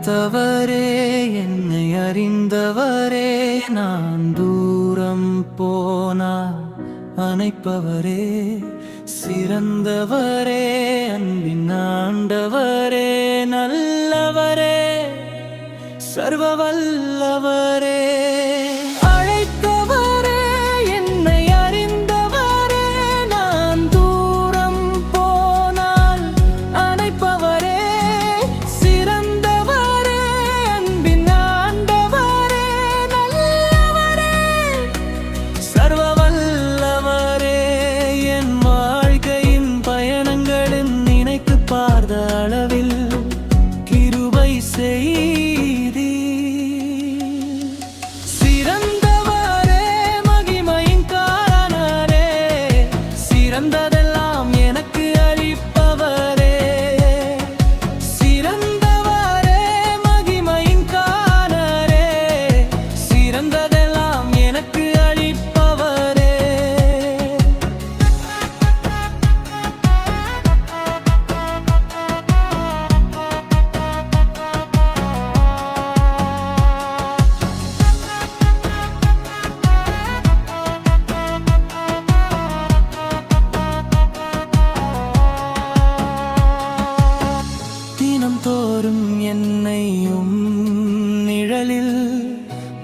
அழைத்தவரே, என்னை அறிந்தவரே, நான் தூரம் போனால் அணைப்பவரே, சிறந்தவரே, அன்பின் ஆண்டவரே, நல்லவரே, சர்வ வல்லவரே. அழைத்தவரே, என்னை அறிந்தவரே, நான் தூரம் போனால் அணைப்பவரே, சிறந்தவரே, அன்பின் ஆண்டவரே, நல்லவரே, சர்வ வல்லவரே. என் வாழ்க்கையின் பயணங்களின் நினைத்து பார்த்த அளவில் கிருபை செய்தி சிறந்ததெல்லாம் எனக்கு அளிப்பவரே, சிறந்தவரே, மகிமையின் காரணரே, சிறந்ததெல்லாம் எனக்கு அளிப்பவரே. தோறும் என்னையும் நிழலில்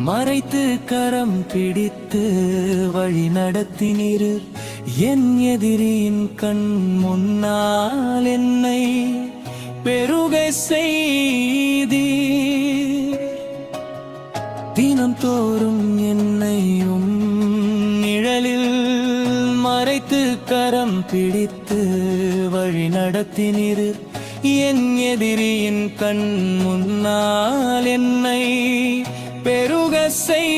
மறைத்து கரம் பிடித்து வழி நடத்தினீர். என் எதிரியின் கண் முன்னால் என்னை பெருக செய்தீர். தினம் தோறும் என்னையும் நிழலில் மறைத்து கரம் பிடித்து வழி நடத்தினீர். என் எதிரியின் கண் முன்னால் என்னை பெருக செய்